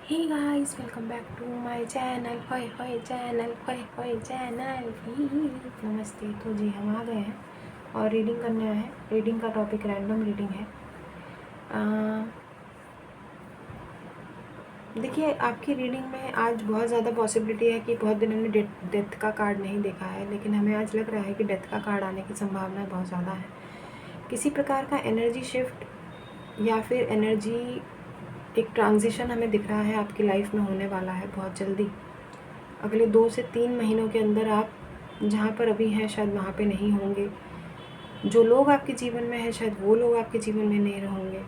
Hey guys, welcome back to my channel. होय होय channel, होय होय चैनल। नमस्ते। तो जी हम आ गए हैं और रीडिंग करने आए हैं। रीडिंग का टॉपिक रैंडम रीडिंग है। देखिए, आपकी रीडिंग में आज बहुत ज़्यादा पॉसिबिलिटी है कि बहुत दिनों ने डेथ का कार्ड नहीं देखा है, लेकिन हमें आज लग रहा है कि डेथ का कार्ड आने की संभावना बहुत ज़्यादा है। किसी प्रकार का एनर्जी शिफ्ट या फिर एनर्जी एक ट्रांजिशन हमें दिख रहा है आपकी लाइफ में होने वाला है बहुत जल्दी। अगले 2 से 3 महीनों के अंदर आप जहाँ पर अभी हैं शायद वहाँ पे नहीं होंगे। जो लोग आपके जीवन में हैं शायद वो लोग आपके जीवन में नहीं रहेंगे।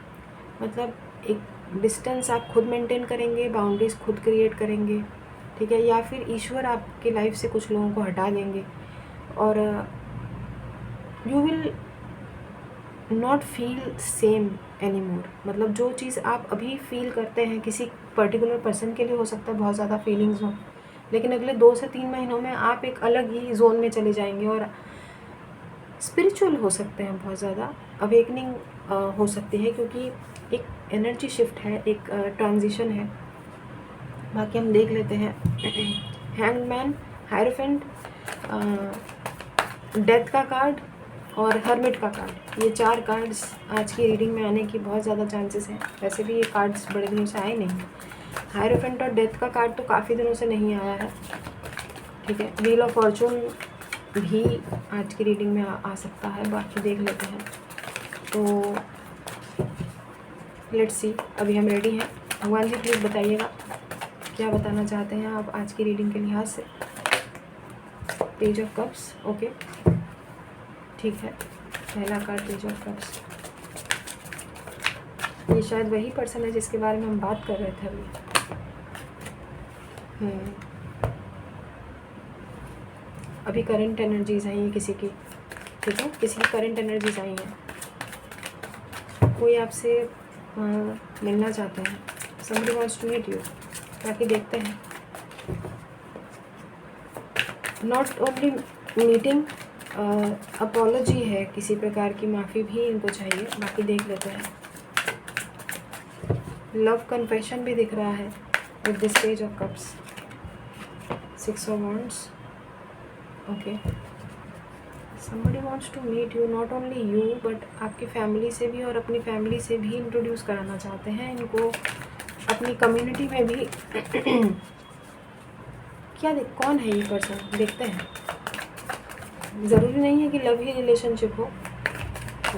मतलब एक डिस्टेंस आप खुद मेंटेन करेंगे, बाउंड्रीज खुद क्रिएट करेंगे, ठीक है। या फिर ईश्वर आपकी लाइफ से कुछ लोगों को हटा देंगे और you will not feel same any more. मतलब जो चीज़ आप अभी फील करते हैं किसी पर्टिकुलर पर्सन के लिए हो सकता है बहुत ज़्यादा फीलिंग्स हो, लेकिन अगले 2 से 3 महीनों में आप एक अलग ही जोन में चले जाएंगे और स्पिरिचुअल हो सकते हैं, बहुत ज़्यादा अवेकनिंग हो सकती है, क्योंकि एक एनर्जी शिफ्ट है, एक ट्रांजिशन है। बाकी हम देख लेते हैं। हैंगमैन, हायरोफेंट, डेथ का कार्ड और हर्मिट का कार्ड, ये 4 कार्ड्स आज की रीडिंग में आने की बहुत ज़्यादा चांसेस हैं। वैसे भी ये कार्ड्स बड़े दिनों से आए नहीं। हायरोफेंट और डेथ का कार्ड तो काफ़ी दिनों से नहीं आया है, ठीक है। व्हील ऑफ फॉर्चून भी आज की रीडिंग में आ सकता है। बाकी देख लेते हैं। तो लेट्स सी, अभी हम रेडी हैं। भगवान जी प्लीज़ बताइएगा क्या बताना चाहते हैं आप आज की रीडिंग के लिहाज से। पेज ऑफ कप्स, ओके, ठीक है। पहला कार्ड पेज ऑफ कप्स। ये शायद वही पर्सन है जिसके बारे में हम बात कर रहे थे अभी। अभी करंट एनर्जीज आई हैं किसी की, ठीक है। किसी की करंट एनर्जीज आई हैं, कोई आपसे मिलना चाहते हैं। somebody wants to meet you। बाकी देखते हैं। नॉट ओनली मीटिंग, अपॉलॉजी है, किसी प्रकार की माफ़ी भी इनको चाहिए। बाकी देख लेते हैं। लव कन्फेशन भी दिख रहा है with this page of cups. 6 of wands, okay. somebody wants to meet you, not only you but आपकी फैमिली से भी और अपनी फैमिली से भी इंट्रोड्यूस कराना चाहते हैं इनको अपनी कम्युनिटी में भी। क्या कौन है ये पर्सन, देखते हैं। ज़रूरी नहीं है कि लव ही रिलेशनशिप हो,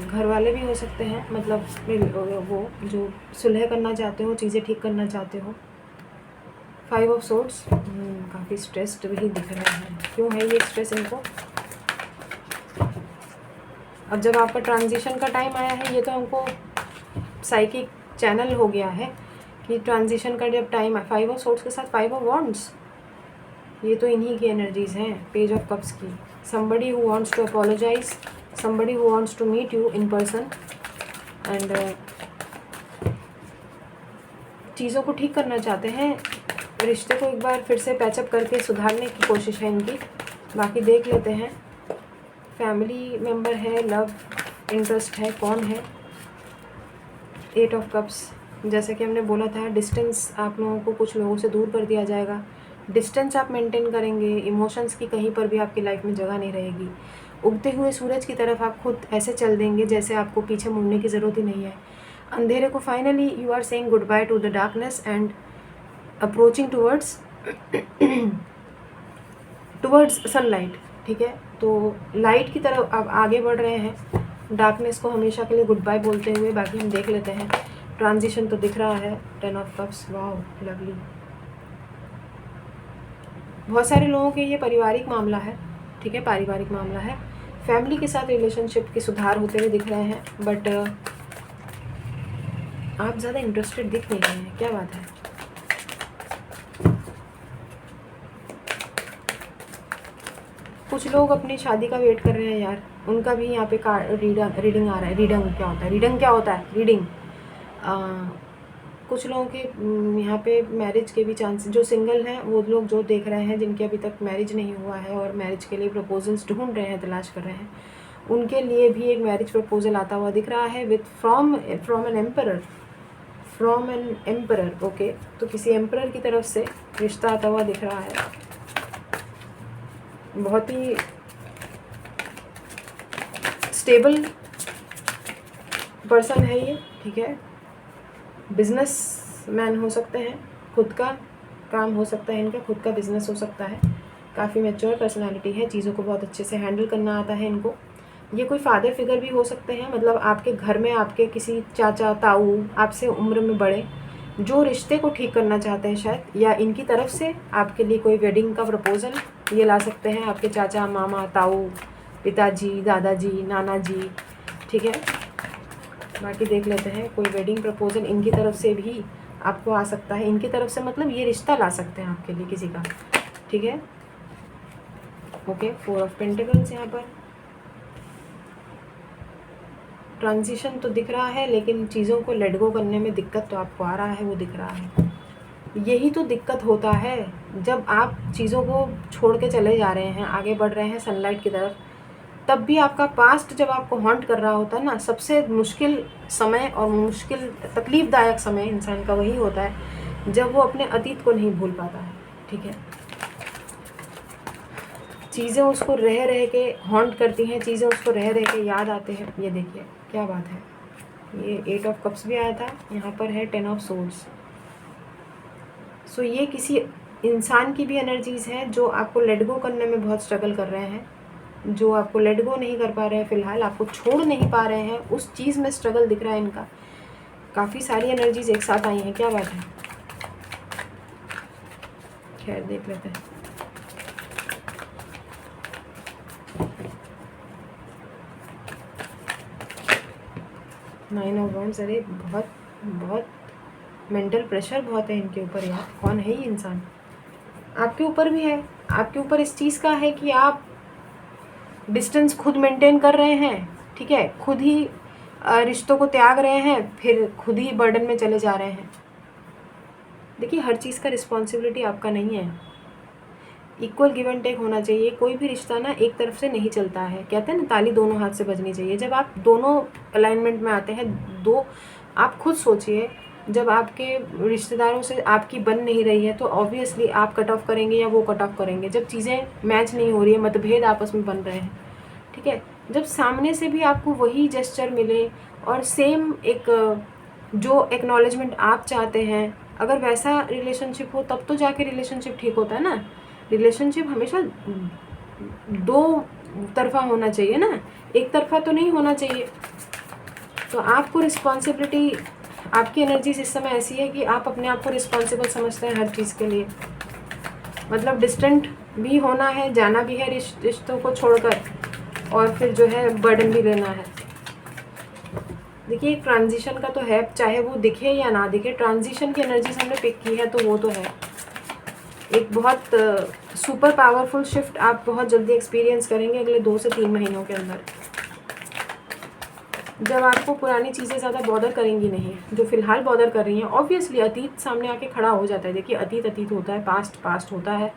घर वाले भी हो सकते हैं। मतलब वो जो सुलह करना चाहते हो, चीज़ें ठीक करना चाहते हो। 5 ऑफ सोर्ड्स, काफ़ी स्ट्रेस्ड भी दिख रहे हैं। क्यों है ये स्ट्रेस इनको? अब जब आपका ट्रांजिशन का टाइम आया है, ये तो हमको साइकिक चैनल हो गया है कि ट्रांजिशन का जब टाइम है। 5 ऑफ सोर्ड्स के साथ 5 ऑफ वॉन्ड्स, ये तो इन्हीं की एनर्जीज हैं पेज ऑफ कप्स की। somebody who wants to apologize, somebody who wants to meet you in person and चीज़ों को ठीक करना चाहते हैं, रिश्ते को एक बार फिर से पैचअप करके सुधारने की कोशिश है इनकी। बाकी देख लेते हैं। फैमिली मेम्बर है, लव इंटरेस्ट है, कौन है? 8 ऑफ कप्स, जैसे कि हमने बोला था, डिस्टेंस आप लोगों को कुछ लोगों से दूर कर दिया जाएगा। डिस्टेंस आप मेंटेन करेंगे, इमोशंस की कहीं पर भी आपकी लाइफ में जगह नहीं रहेगी। उगते हुए सूरज की तरफ आप खुद ऐसे चल देंगे जैसे आपको पीछे मुड़ने की ज़रूरत ही नहीं है। अंधेरे को finally you are saying good bye to the darkness and approaching towards sunlight, ठीक है। तो लाइट की तरफ आप आगे बढ़ रहे हैं, डार्कनेस को हमेशा के लिए गुड बाय बोलते हुए। बाकी हम देख लेते हैं। ट्रांजिशन तो दिख रहा है। 10 ऑफ कप्स, वाओ लवली। बहुत सारे लोगों के ये पारिवारिक मामला है, ठीक है, पारिवारिक मामला है। फैमिली के साथ रिलेशनशिप के सुधार होते हुए दिख रहे हैं, बट आप ज़्यादा इंटरेस्टेड दिख नहीं रहे हैं। क्या बात है? कुछ लोग अपनी शादी का वेट कर रहे हैं यार, उनका भी यहाँ पे रीडिंग आ रहा है। रीडिंग क्या होता है? रीडिंग कुछ लोगों के यहाँ पे मैरिज के भी चांस, जो सिंगल हैं वो लोग जो देख रहे हैं, जिनके अभी तक मैरिज नहीं हुआ है और मैरिज के लिए प्रपोजल्स ढूंढ रहे हैं, तलाश कर रहे हैं, उनके लिए भी एक मैरिज प्रपोजल आता हुआ दिख रहा है with from an emperor, from an emperor, okay, तो किसी एम्परर की तरफ से रिश्ता आता हुआ दिख रहा है। बहुत ही स्टेबल पर्सन है ये, ठीक है। बिजनेस मैन हो सकते हैं, खुद का काम हो सकता है इनका, खुद का बिजनेस हो सकता है। काफ़ी मैच्योर पर्सनालिटी है, चीज़ों को बहुत अच्छे से हैंडल करना आता है इनको। ये कोई फादर फिगर भी हो सकते हैं, मतलब आपके घर में आपके किसी चाचा ताऊ आपसे उम्र में बड़े जो रिश्ते को ठीक करना चाहते हैं शायद, या इनकी तरफ से आपके लिए कोई वेडिंग का प्रपोज़ल ये ला सकते हैं आपके चाचा मामा ताऊ पिताजी दादाजी नाना जी, ठीक है। बाकी देख लेते हैं, कोई वेडिंग प्रपोज़ल इनकी तरफ से भी आपको आ सकता है। इनकी तरफ से मतलब ये रिश्ता ला सकते हैं आपके लिए किसी का, ठीक है। ओके, 4 ऑफ पेंटिकल्स यहाँ पर। ट्रांजिशन तो दिख रहा है, लेकिन चीज़ों को लेट गो करने में दिक्कत तो आपको आ रहा है, वो दिख रहा है। यही तो दिक्कत होता है जब आप चीज़ों को छोड़ के चले जा रहे हैं, आगे बढ़ रहे हैं सनलाइट की तरफ, तब भी आपका पास्ट जब आपको हॉन्ट कर रहा होता है ना, सबसे मुश्किल समय और मुश्किल तकलीफ़दायक समय इंसान का वही होता है जब वो अपने अतीत को नहीं भूल पाता है, ठीक है। चीज़ें उसको रह रह के हॉन्ट करती हैं, चीज़ें उसको रह रह के याद आते हैं। ये देखिए क्या बात है, ये 8 ऑफ कप्स भी आया था, यहाँ पर है 10 ऑफ सोर्ड्स। सो ये किसी इंसान की भी एनर्जीज़ हैं जो आपको लेट गो करने में बहुत स्ट्रगल कर रहे हैं, जो आपको लेट गो नहीं कर पा रहे हैं, फ़िलहाल आपको छोड़ नहीं पा रहे हैं, उस चीज़ में स्ट्रगल दिख रहा है इनका। काफ़ी सारी एनर्जीज़ एक साथ आई हैं, क्या बात है। खैर देख लेते हैं। नाइन ऑफ वांड्स, अरे बहुत बहुत मेंटल प्रेशर बहुत है इनके ऊपर यार। कौन है ये इंसान? आपके ऊपर भी है, आपके ऊपर इस चीज़ का है कि आप डिस्टेंस खुद मेंटेन कर रहे हैं, ठीक है, खुद ही रिश्तों को त्याग रहे हैं, फिर खुद ही बर्डन में चले जा रहे हैं। देखिए हर चीज़ का रिस्पॉन्सिबिलिटी आपका नहीं है, इक्वल गिव एंड टेक होना चाहिए। कोई भी रिश्ता ना एक तरफ से नहीं चलता है, कहते हैं ना ताली दोनों हाथ से बजनी चाहिए। जब आप दोनों अलाइनमेंट में आते हैं, दो, आप खुद सोचिए, जब आपके रिश्तेदारों से आपकी बन नहीं रही है तो ऑब्वियसली आप कट ऑफ करेंगे या वो कट ऑफ करेंगे। जब चीज़ें मैच नहीं हो रही है, मतभेद आपस में बन रहे हैं, ठीक है, जब सामने से भी आपको वही जेस्चर मिले और सेम एक जो एक्नॉलेजमेंट आप चाहते हैं, अगर वैसा रिलेशनशिप हो तब तो जाके रिलेशनशिप ठीक होता है ना। रिलेशनशिप हमेशा दो तरफा होना चाहिए ना, एक तरफा तो नहीं होना चाहिए। तो आपको रिस्पॉन्सिबिलिटी, आपकी एनर्जीज इस समय ऐसी है कि आप अपने आप को रिस्पॉन्सिबल समझते हैं हर चीज़ के लिए। मतलब डिस्टेंट भी होना है, जाना भी है रिश्तों को छोड़कर, और फिर जो है बर्डन भी लेना है। देखिए ट्रांजिशन का तो है, चाहे वो दिखे या ना दिखे, ट्रांजिशन की एनर्जीज हमने पिक की है तो वो तो है। एक बहुत सुपर पावरफुल शिफ्ट आप बहुत जल्दी एक्सपीरियंस करेंगे अगले 2 से 3 महीनों के अंदर, जब आपको पुरानी चीज़ें ज़्यादा बॉदर करेंगी नहीं, जो फ़िलहाल बॉदर कर रही हैं। ऑब्वियसली अतीत सामने आके खड़ा हो जाता है। देखिए अतीत अतीत होता है, पास्ट पास्ट होता है,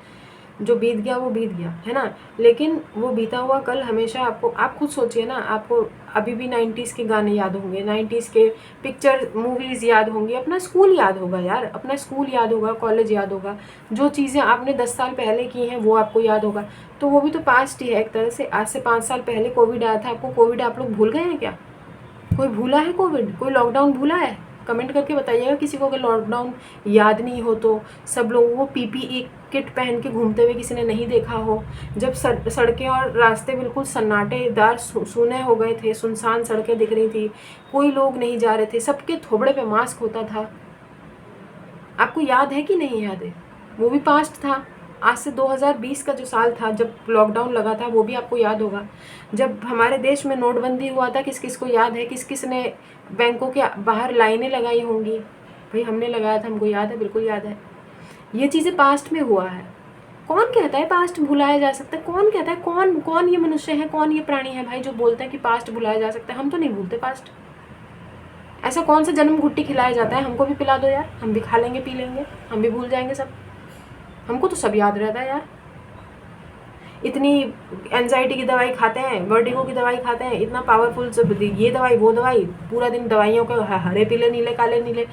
जो बीत गया वो बीत गया, है ना। लेकिन वो बीता हुआ कल हमेशा आपको, आप खुद सोचिए ना, आपको अभी भी 90s के गाने याद होंगे, 90s के पिक्चर मूवीज़ याद होंगी, अपना स्कूल याद होगा यार, अपना स्कूल याद होगा, कॉलेज याद होगा, जो चीज़ें आपने 10 साल पहले की हैं वो आपको याद होगा। तो वो भी तो पास्ट ही है एक तरह से। आज से 5 साल पहले कोविड आया था, आपको कोविड आप लोग भूल गए हैं क्या? कोई भूला है कोविड? कोई लॉकडाउन भूला है? कमेंट करके बताइएगा किसी को अगर लॉकडाउन याद नहीं हो तो। सब लोगों को PPE किट पहन के घूमते हुए किसी ने नहीं देखा हो, जब सड़कें और रास्ते बिल्कुल सन्नाटेदार सूने हो गए थे, सुनसान सड़कें दिख रही थी, कोई लोग नहीं जा रहे थे, सबके थोबड़े पे मास्क होता था। आपको याद है कि नहीं याद है? वो भी पास्ट था। आज से 2020 का जो साल था जब लॉकडाउन लगा था, वो भी आपको याद होगा। जब हमारे देश में नोटबंदी हुआ था, किस किस को याद है? किस किस ने बैंकों के बाहर लाइनें लगाई होंगी? भाई हमने लगाया था, हमको याद है, बिल्कुल याद है। ये चीज़ें पास्ट में हुआ है। कौन कहता है पास्ट भुलाया जा सकता है? कौन कहता है? कौन कौन ये मनुष्य है, कौन ये प्राणी है भाई जो बोलता है कि पास्ट भुलाया जा सकता है? हम तो नहीं भूलते पास्ट। ऐसा कौन सा जन्म घुट्टी खिलाया जाता है? हमको भी पिला दो यार, हम भी खा लेंगे, पी लेंगे, हम भी भूल जाएंगे सब। हमको तो सब याद रहता है यार। इतनी एंजाइटी की दवाई खाते हैं, वर्टिगो की दवाई खाते हैं, इतना पावरफुल सब ये दवाई वो दवाई, पूरा दिन दवाइयों के हरे पीले नीले काले नीले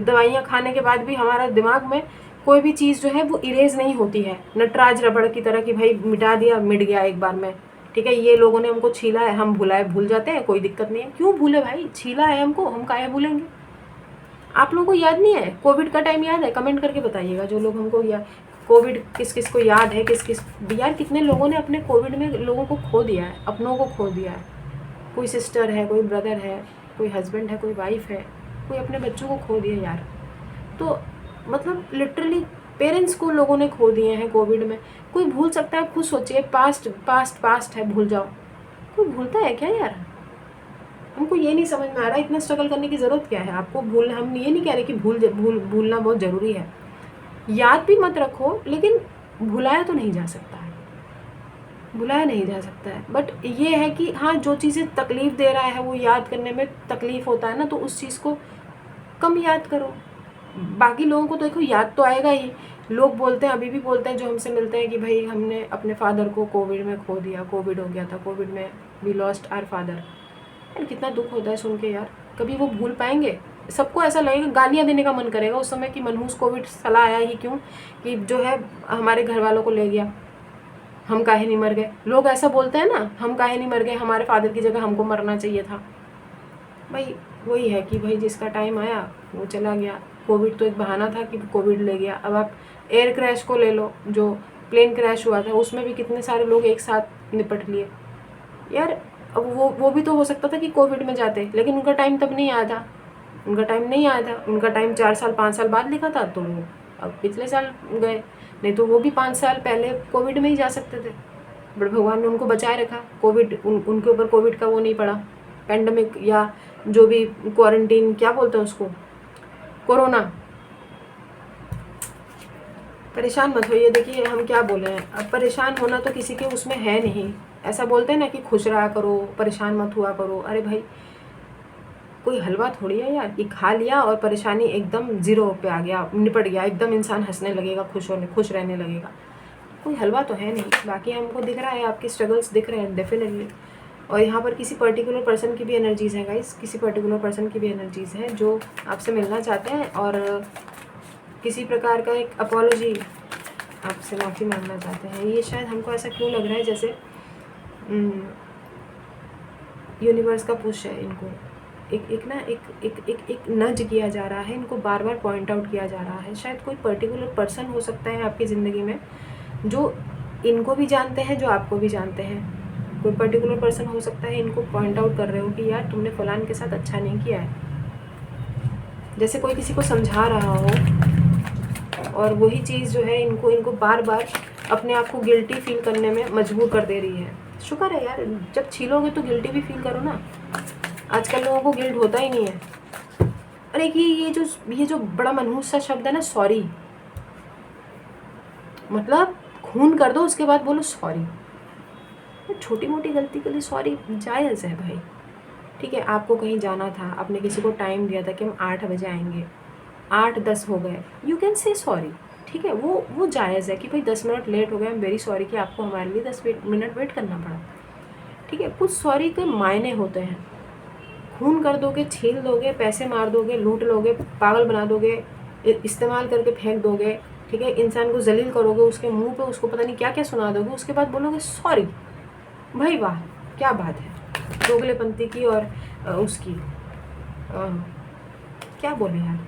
दवाइयाँ खाने के बाद भी हमारा दिमाग में कोई भी चीज़ जो है वो इरेज नहीं होती है, नटराज रबड़ की तरह कि भाई मिटा दिया, मिट गया एक बार में। ठीक है, ये लोगों ने हमको छीला है, हम भुलाए भूल जाते हैं, कोई दिक्कत नहीं है। क्यों भूले भाई, छीला है हमको, हम काहे भूलेंगे। आप लोगों को याद नहीं है कोविड का टाइम? याद है? कमेंट करके बताइएगा जो लोग हमको कोविड किस किस को याद है, किस किस। यार कितने लोगों ने अपने कोविड में लोगों को खो दिया है, अपनों को खो दिया है। कोई सिस्टर है, कोई ब्रदर है, कोई हस्बैंड है, कोई वाइफ है, कोई अपने बच्चों को खो दिया यार। तो मतलब लिटरली पेरेंट्स को लोगों ने खो दिए हैं कोविड में। कोई भूल सकता है? खुद सोचिए, पास्ट पास्ट पास्ट है, भूल जाओ। कोई भूलता है क्या यार? हमको ये नहीं समझ में आ रहा, इतना स्ट्रगल करने की ज़रूरत क्या है आपको? हम ये नहीं कह रहे कि भूलना बहुत ज़रूरी है, याद भी मत रखो, लेकिन भुलाया तो नहीं जा सकता है, भुलाया नहीं जा सकता है। बट ये है कि हाँ, जो चीज़ें तकलीफ़ दे रहा है, वो याद करने में तकलीफ़ होता है ना, तो उस चीज़ को कम याद करो। बाकी लोगों को तो देखो याद तो आएगा ही। लोग बोलते हैं, अभी भी बोलते हैं जो हमसे मिलते हैं कि भाई हमने अपने फादर को कोविड में खो दिया, कोविड हो गया था, कोविड में वी लॉस्ट आवर फादर। यार कितना दुख होता है सुन के यार। कभी वो भूल पाएंगे? सबको ऐसा लगेगा, गालियाँ देने का मन करेगा उस समय कि मनहूस कोविड साला आया ही क्यों, कि जो है हमारे घर वालों को ले गया, हम काहे नहीं मर गए। लोग ऐसा बोलते हैं ना, हम काहे नहीं मर गए, हमारे फादर की जगह हमको मरना चाहिए था। भाई वही है कि भाई जिसका टाइम आया वो चला गया। कोविड तो एक बहाना था कि कोविड ले गया। अब आप एयर क्रैश को ले लो, जो प्लेन क्रैश हुआ था, उसमें भी कितने सारे लोग एक साथ निपट लिए यार। अब वो भी तो हो सकता था कि कोविड में जाते, लेकिन उनका टाइम तब नहीं आया था, उनका टाइम नहीं आया था। उनका टाइम 4 साल 5 साल बाद लिखा था, तो वो अब पिछले साल गए, नहीं तो वो भी 5 साल पहले कोविड में ही जा सकते थे। बट भगवान ने उनको बचाए रखा। कोविड उनके ऊपर कोविड का वो नहीं पड़ा, पेंडेमिक या जो भी क्वारंटीन क्या बोलते हैं उसको, कोरोना। परेशान मत होइए। देखिए हम क्या बोले हैं, अब परेशान होना तो किसी के उसमें है नहीं। ऐसा बोलते हैं ना कि खुश रहा करो, परेशान मत हुआ करो। अरे भाई कोई हलवा थोड़ी है यार कि खा लिया और परेशानी एकदम ज़ीरो पे आ गया, निपट गया, एकदम इंसान हंसने लगेगा, खुश रहने लगेगा। कोई हलवा तो है नहीं। बाकी हमको दिख रहा है, आपके स्ट्रगल्स दिख रहे हैं डेफिनेटली। और यहाँ पर किसी पर्टिकुलर पर्सन की भी एनर्जीज़ हैं गाइस, किसी पर्टिकुलर पर्सन की भी एनर्जीज़ हैं जो आपसे मिलना चाहते हैं और किसी प्रकार का एक अपॉलॉजी, आपसे माफ़ी मांगना चाहते हैं। ये शायद हमको ऐसा क्यों लग रहा है जैसे यूनिवर्स का पुश है, इनको एक नज किया जा रहा है, इनको बार बार पॉइंट आउट किया जा रहा है। शायद कोई पर्टिकुलर पर्सन हो सकता है आपकी ज़िंदगी में जो इनको भी जानते हैं, जो आपको भी जानते हैं। कोई पर्टिकुलर पर्सन हो सकता है, इनको पॉइंट आउट कर रहे हो कि यार तुमने फलान के साथ अच्छा नहीं किया है। जैसे कोई किसी को समझा रहा हो और वही चीज़ जो है इनको बार बार अपने आप को गिल्टी फील करने में मजबूर कर दे रही है। शुक्र है यार, जब छीलोगे तो गिल्टी भी फील करो ना। आजकल लोगों को गिल्ट होता ही नहीं है। अरे कि ये जो बड़ा मनहूस सा शब्द है ना, सॉरी, मतलब खून कर दो उसके बाद बोलो सॉरी। छोटी मोटी गलती के लिए सॉरी जायज़ है भाई। ठीक है, आपको कहीं जाना था, आपने किसी को टाइम दिया था कि हम 8 बजे आएंगे, 8-10 हो गए, यू कैन से सॉरी। ठीक है, वो जायज़ है कि भाई 10 मिनट लेट हो गए, आई एम वेरी सॉरी कि आपको हमारे लिए 10 मिनट वेट करना पड़ा। ठीक है, कुछ सॉरी के मायने होते हैं। खून कर दोगे, छील दोगे, पैसे मार दोगे, लूट लोगे, पागल बना दोगे, इस्तेमाल करके फेंक दोगे, ठीक है, इंसान को जलील करोगे, उसके मुंह पे उसको पता नहीं क्या क्या सुना दोगे, उसके बाद बोलोगे सॉरी। भाई वाह, क्या बात है दोगलेपंती की और उसकी क्या बोले यार,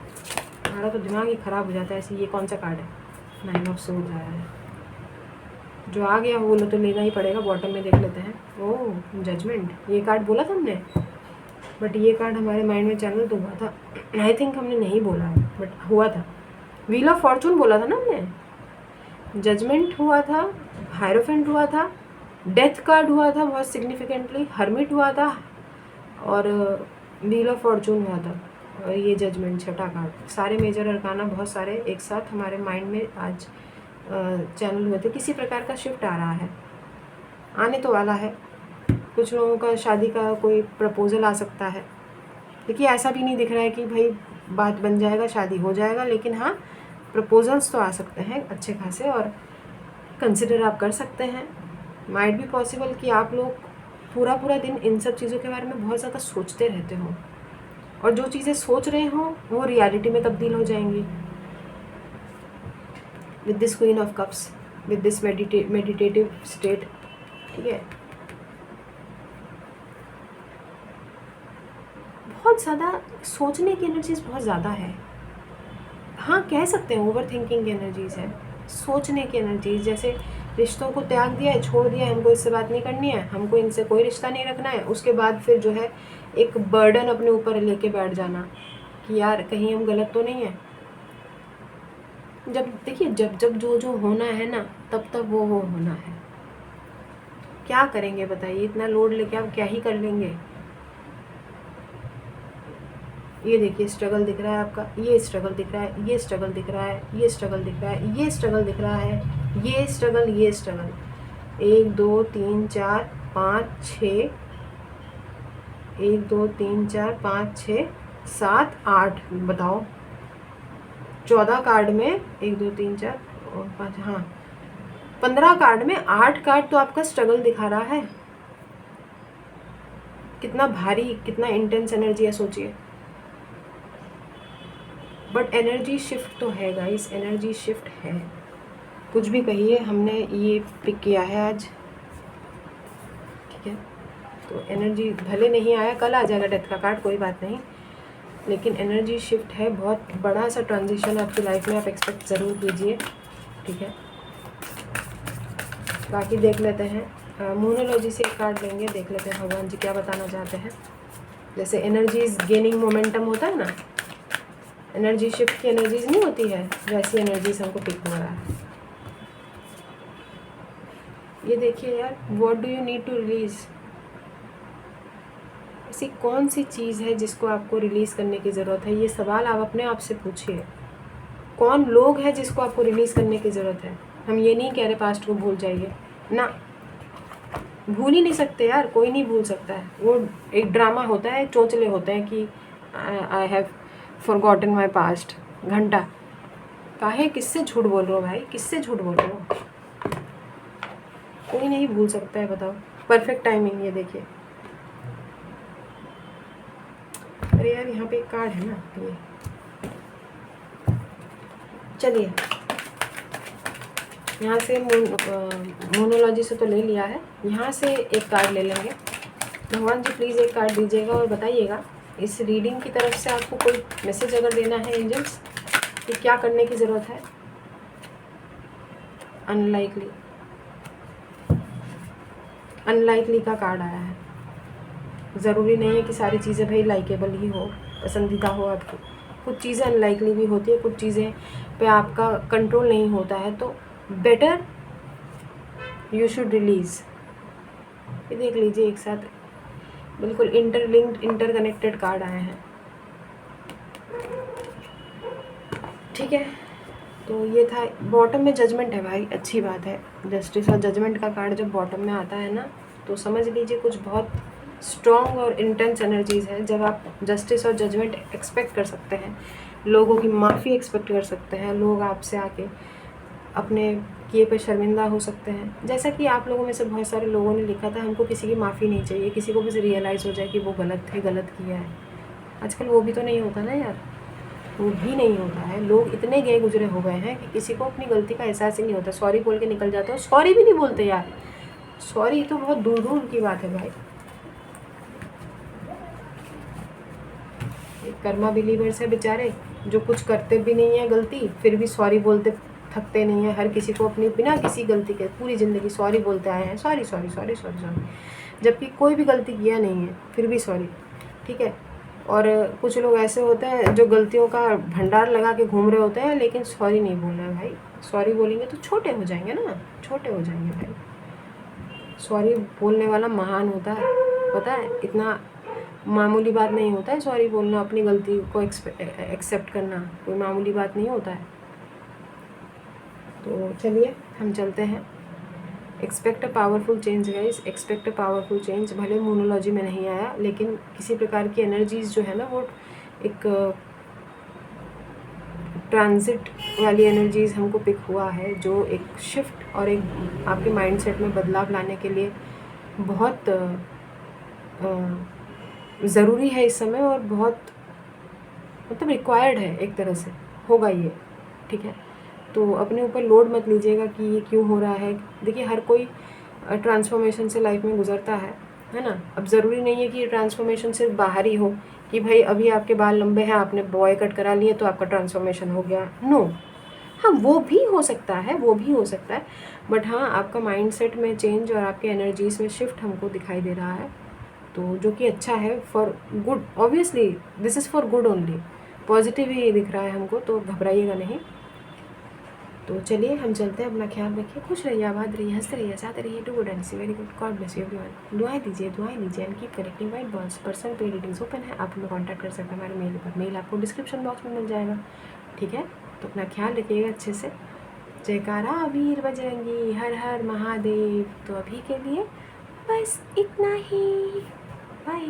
हमारा तो दिमाग ही ख़राब हो जाता है ऐसे। ये कौन सा कार्ड है? 9 ऑफ सोर्ड्स आया है। जो आ गया वो तो लेना ही पड़ेगा। बॉटम में देख लेते हैं। ओह, जजमेंट, ये कार्ड बोला था हमने, बट ये कार्ड हमारे माइंड में चैनल तो हुआ था। आई थिंक हमने नहीं बोला है बट हुआ था। व्हील ऑफ फॉर्चून बोला था ना हमने, जजमेंट हुआ था, हायरोफेंट हुआ था, डेथ कार्ड हुआ था बहुत सिग्निफिकेंटली, हर्मिट हुआ था और व्हील ऑफ फॉर्चून हुआ था और ये जजमेंट छठा कार्ड। सारे मेजर अरकाना बहुत सारे एक साथ हमारे माइंड में आज चैनल हुए थे। किसी प्रकार का शिफ्ट आ रहा है, आने तो वाला है। कुछ लोगों का शादी का कोई प्रपोज़ल आ सकता है। देखिए ऐसा भी नहीं दिख रहा है कि भाई बात बन जाएगा, शादी हो जाएगा, लेकिन हाँ प्रपोजल्स तो आ सकते हैं अच्छे खासे और कंसिडर आप कर सकते हैं। माइट बी पॉसिबल कि आप लोग पूरा पूरा दिन इन सब चीज़ों के बारे में बहुत ज़्यादा सोचते रहते हो, और जो चीज़ें सोच रहे हो वो रियलिटी में तब्दील हो जाएंगी। With this queen of cups, with this meditative state, ठीक है। बहुत ज़्यादा सोचने की एनर्जीज बहुत ज़्यादा है। हाँ, कह सकते हैं ओवर थिंकिंग की एनर्जीज है, सोचने की एनर्जीज। जैसे रिश्तों को त्याग दिया है, छोड़ दिया है, हमको इससे बात नहीं करनी है, हमको इनसे कोई रिश्ता नहीं रखना है, उसके बाद फिर जो है एक बर्डन अपने ऊपर लेके बैठ जाना कि यार कहीं हम गलत तो नहीं है। जब देखिए, जब जब जो जो होना है ना, तब तब वो होना है। क्या करेंगे बताइए, इतना लोड लेके आप क्या ही कर लेंगे। ये देखिए स्ट्रगल दिख रहा है आपका, ये स्ट्रगल दिख रहा है, ये स्ट्रगल दिख रहा है, ये स्ट्रगल दिख रहा है, ये स्ट्रगल दिख रहा है, ये स्ट्रगल, ये स्ट्रगल। 1 2 3 4 5 6, 1 2 3 4 5 6 7 8, बताओ 14 कार्ड में 1 2 3 4 और 5, हाँ 15 कार्ड में 8 कार्ड तो आपका स्ट्रगल दिखा रहा है। कितना भारी, कितना इंटेंस एनर्जी है, सोचिए। बट एनर्जी शिफ्ट तो है गाइस, एनर्जी शिफ्ट है। कुछ भी कहिए, हमने ये पिक किया है आज, ठीक है। तो एनर्जी भले नहीं आया, कल आ जाएगा डेथ का कार्ड, कोई बात नहीं, लेकिन एनर्जी शिफ्ट है। बहुत बड़ा सा ट्रांजिशन आपकी लाइफ में आप एक्सपेक्ट ज़रूर कीजिए, ठीक है। बाकी देख लेते हैं, मोनोलॉजी से एक कार्ड लेंगे, देख लेते हैं भगवान जी क्या बताना चाहते हैं। जैसे एनर्जीज गेनिंग मोमेंटम होता है ना, एनर्जी शिफ्ट की एनर्जीज नहीं होती है, वैसी एनर्जीज हमको पिक हो रहा है। ये देखिए यार, what do you need to release. ऐसी कौन सी चीज़ है जिसको आपको रिलीज़ करने की ज़रूरत है, ये सवाल आप अपने आप से पूछिए। कौन लोग है जिसको आपको रिलीज़ करने की ज़रूरत है। हम ये नहीं कह रहे पास्ट को भूल जाइए ना, भूल ही नहीं सकते यार, कोई नहीं भूल सकता है। वो एक ड्रामा होता है, चोचले होते हैं कि I have forgotten my past. घंटा काहे, किससे झूठ बोल रहे हो भाई, किससे झूठ बोल रहे हो। कोई नहीं भूल सकता है, बताओ। परफेक्ट टाइमिंग, ये देखिए। अरे यार यहाँ पे एक कार्ड है ना, ये चलिए यहाँ से मोनोलॉजी से तो ले लिया है, यहाँ से एक कार्ड ले लेंगे। भगवान जी प्लीज़ एक कार्ड दीजिएगा और बताइएगा इस रीडिंग की तरफ से आपको कोई मैसेज अगर देना है एंजल्स, कि क्या करने की ज़रूरत है। अनलाइकली, अनलाइकली का कार्ड आया है। ज़रूरी नहीं है कि सारी चीज़ें भाई लाइकेबल ही हो, पसंदीदा हो आपको। कुछ चीज़ें अनलाइकली भी होती है, कुछ चीज़ें पे आपका कंट्रोल नहीं होता है, तो बेटर यू शुड रिलीज़। ये देख लीजिए एक साथ बिल्कुल इंटरलिंक्ड, इंटरकनेक्टेड कार्ड आए हैं, ठीक है। तो ये था, बॉटम में जजमेंट है भाई, अच्छी बात है। जस्टिस और जजमेंट का कार्ड जब बॉटम में आता है ना, तो समझ लीजिए कुछ बहुत स्ट्रॉन्ग और इंटेंस एनर्जीज़ है। जब आप जस्टिस और जजमेंट एक्सपेक्ट कर सकते हैं, लोगों की माफ़ी एक्सपेक्ट कर सकते हैं, लोग आपसे आके अपने किए पे शर्मिंदा हो सकते हैं। जैसा कि आप लोगों में से बहुत सारे लोगों ने लिखा था, हमको किसी की माफ़ी नहीं चाहिए, किसी को बस रियलाइज़ हो जाए कि वो गलत थे, गलत किया है। आजकल वो भी तो नहीं होता ना यार, वो भी नहीं होता है। लोग इतने गए गुजरे हो गए हैं कि किसी को अपनी गलती का एहसास ही नहीं होता। सॉरी बोल के निकल जाते हो, सॉरी भी नहीं बोलते यार। सॉरी तो बहुत दूर दूर की बात है भाई। कर्मा बिलीवर्स है बेचारे, जो कुछ करते भी नहीं है गलती, फिर भी सॉरी बोलते थकते नहीं है। हर किसी को अपनी बिना किसी गलती के पूरी ज़िंदगी सॉरी बोलते आए हैं, sorry sorry sorry sorry sorry, जबकि कोई भी गलती किया नहीं है फिर भी सॉरी, ठीक है। और कुछ लोग ऐसे होते हैं जो गलतियों का भंडार लगा के घूम रहे होते हैं, लेकिन सॉरी नहीं बोलना है भाई। सॉरी बोलेंगे तो छोटे हो जाएंगे ना, छोटे हो जाएंगे भाई। सॉरी बोलने वाला महान होता है, पता है। इतना मामूली बात नहीं होता है सॉरी बोलना, अपनी गलती को एक्सेप्ट करना कोई मामूली बात नहीं होता है। तो चलिए हम चलते हैं। Expect a powerful change guys, expect a powerful change. भले मोनोलॉजी में नहीं आया, लेकिन किसी प्रकार की एनर्जीज जो है ना, वो एक ट्रांजिट वाली एनर्जीज़ हमको पिक हुआ है, जो एक शिफ्ट और एक आपके माइंडसेट में बदलाव लाने के लिए बहुत ज़रूरी है इस समय, और बहुत मतलब रिक्वायर्ड है एक तरह से, होगा ये, ठीक है। तो अपने ऊपर लोड मत लीजिएगा कि ये क्यों हो रहा है। देखिए हर कोई ट्रांसफॉर्मेशन से लाइफ में गुजरता है ना। अब ज़रूरी नहीं है कि ये ट्रांसफॉर्मेशन सिर्फ बाहर ही हो, कि भाई अभी आपके बाल लंबे हैं, आपने बॉय कट करा लिए तो आपका ट्रांसफॉर्मेशन हो गया। नो, हाँ वो भी हो सकता है, वो भी हो सकता है, बट हाँ आपका माइंडसेट में चेंज और आपके एनर्जीज़ में शिफ्ट हमको दिखाई दे रहा है, तो जो कि अच्छा है, for good. Obviously this is for good only, positive ही दिख रहा है हमको, तो घबराइएगा नहीं। तो चलिए हम चलते हैं। अपना ख्याल रखिए, खुश रहिए, आबाद रहिए, हंसते रहिए, साथ रहिए। Do good and see very good. God bless you everyone. दुआएं दीजिए and keep correcting white balls. Personal पे रीडिंग्स ओपन है, आप हमें कॉन्टैक्ट कर सकते हैं हमारे मेल पर। मेल आपको डिस्क्रिप्शन बॉक्स में मिल जाएगा, ठीक है। तो अपना ख्याल रखिएगा अच्छे से। जयकारा वीर बजरंगी, हर हर महादेव। तो अभी के लिए बस इतना ही, बाय।